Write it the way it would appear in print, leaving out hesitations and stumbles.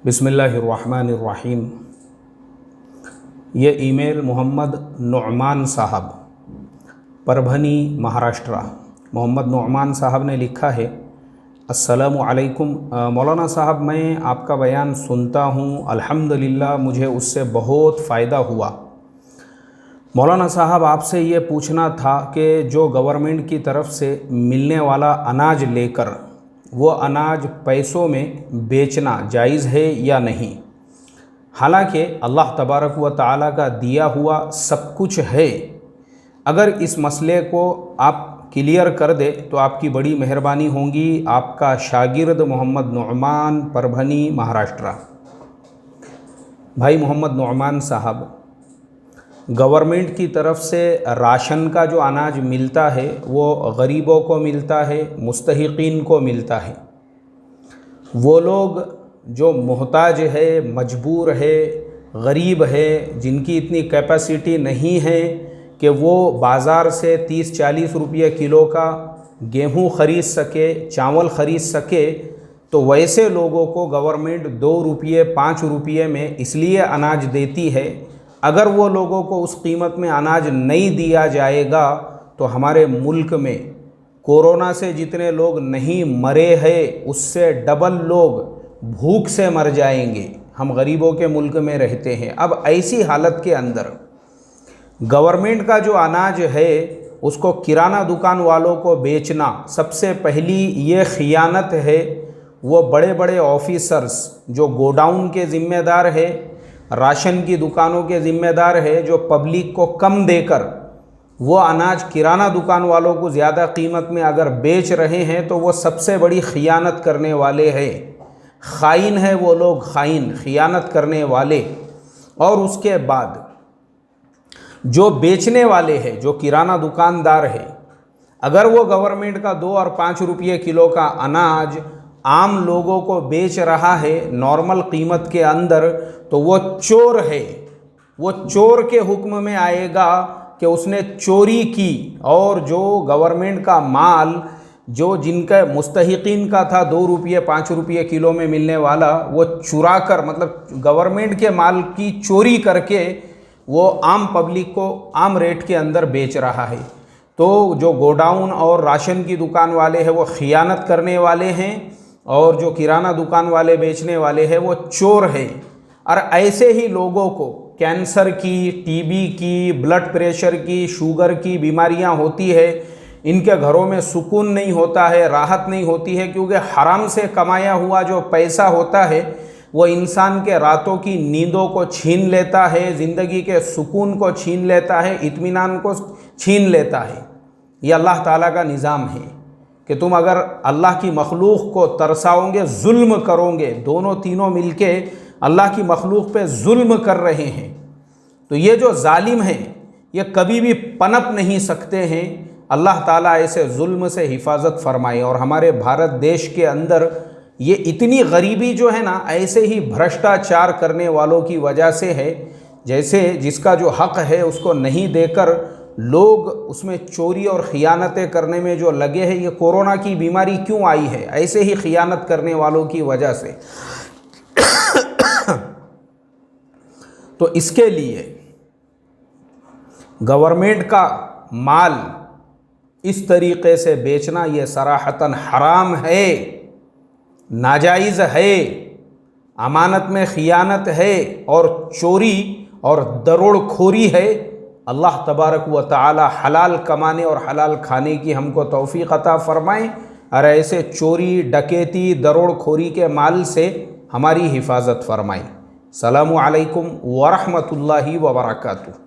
बिस्मिल्लाहिर्रहमानिर्रहीम। ये ईमेल मोहम्मद नुअमान साहब, परभनी, महाराष्ट्र। मोहम्मद नुअमान साहब ने लिखा है, अस्सलामु अलैकुम मौलाना साहब, मैं आपका बयान सुनता हूँ, अल्हम्दुलिल्लाह मुझे उससे बहुत फ़ायदा हुआ। मौलाना साहब, आपसे ये पूछना था कि जो गवर्नमेंट की तरफ से मिलने वाला अनाज लेकर वो अनाज पैसों में बेचना जायज़ है या नहीं। हालांकि अल्लाह तबारक व तआला का दिया हुआ सब कुछ है। अगर इस मसले को आप क्लियर कर दे तो आपकी बड़ी मेहरबानी होगी। आपका शागिर्द मोहम्मद नुअमान, परभनी, महाराष्ट्र। भाई मोहम्मद नुअमान साहब, गवर्नमेंट की तरफ से राशन का जो अनाज मिलता है वो गरीबों को मिलता है, मुस्तहिकीन को मिलता है। वो लोग जो मोहताज है, मजबूर है, गरीब है, जिनकी इतनी कैपेसिटी नहीं है कि वो बाज़ार से 30-40 रुपये किलो का गेहूँ ख़रीद सके, चावल ख़रीद सके, तो वैसे लोगों को गवर्नमेंट 2 रुपये 5 रुपये में इसलिए अनाज देती है। अगर वो लोगों को उस कीमत में अनाज नहीं दिया जाएगा तो हमारे मुल्क में कोरोना से जितने लोग नहीं मरे हैं उससे डबल लोग भूख से मर जाएंगे। हम गरीबों के मुल्क में रहते हैं। अब ऐसी हालत के अंदर गवर्नमेंट का जो अनाज है उसको किराना दुकान वालों को बेचना, सबसे पहली ये खियानत है। वो बड़े बड़े ऑफिसर्स जो गोडाउन के ज़िम्मेदार है, राशन की दुकानों के ज़िम्मेदार है, जो पब्लिक को कम देकर वो अनाज किराना दुकान वालों को ज़्यादा कीमत में अगर बेच रहे हैं तो वो सबसे बड़ी खियानत करने वाले हैं। खाइन है वो लोग, खाइन, खियानत करने वाले। और उसके बाद जो बेचने वाले हैं, जो किराना दुकानदार है, अगर वो गवर्नमेंट का 2 और 5 रुपये किलो का अनाज आम लोगों को बेच रहा है नॉर्मल कीमत के अंदर, तो वो चोर है। वो चोर के हुक्म में आएगा कि उसने चोरी की। और जो गवर्नमेंट का माल जो जिनका मुस्तहिकीन का था 2 रुपये 5 रुपये किलो में मिलने वाला, वो चुरा कर, मतलब गवर्नमेंट के माल की चोरी करके वो आम पब्लिक को आम रेट के अंदर बेच रहा है। तो जो गोडाउन और राशन की दुकान वाले हैं वो खियानत करने वाले हैं, और जो किराना दुकान वाले बेचने वाले हैं वो चोर हैं। और ऐसे ही लोगों को कैंसर की, टीबी की, ब्लड प्रेशर की, शुगर की बीमारियां होती है। इनके घरों में सुकून नहीं होता है, राहत नहीं होती है, क्योंकि हराम से कमाया हुआ जो पैसा होता है वो इंसान के रातों की नींदों को छीन लेता है, ज़िंदगी के सुकून को छीन लेता है, इत्मीनान को छीन लेता है। ये अल्लाह ताला का निज़ाम है कि तुम अगर अल्लाह की मखलूक को तरसाओगे, जुल्म करोगे, दोनों तीनों मिलके अल्लाह की मखलूक पे जुल्म कर रहे हैं, तो ये जो जालिम हैं ये कभी भी पनप नहीं सकते हैं। अल्लाह ताला ऐसे जुल्म से हिफाजत फरमाए। और हमारे भारत देश के अंदर ये इतनी गरीबी जो है ना, ऐसे ही भ्रष्टाचार करने वालों की वजह से है। जैसे जिसका जो हक़ है उसको नहीं देकर लोग उसमें चोरी और ख़ियानतें करने में जो लगे हैं। ये कोरोना की बीमारी क्यों आई है? ऐसे ही ख़ियानत करने वालों की वजह से। तो इसके लिए गवर्नमेंट का माल इस तरीक़े से बेचना ये सराहतन हराम है, नाजायज़ है, अमानत में ख़ियानत है और चोरी और दरोड़खोरी है। अल्लाह तबारक व तआला हलाल कमाने और हलाल खाने की हमको तौफ़ीक़ अता फ़रमाएँ, और ऐसे चोरी, डकैती, दरोड़खोरी के माल से हमारी हिफाजत फ़रमाएँ। सलामु अलैकुम व रहमतुल्लाहि व बरकातुहू।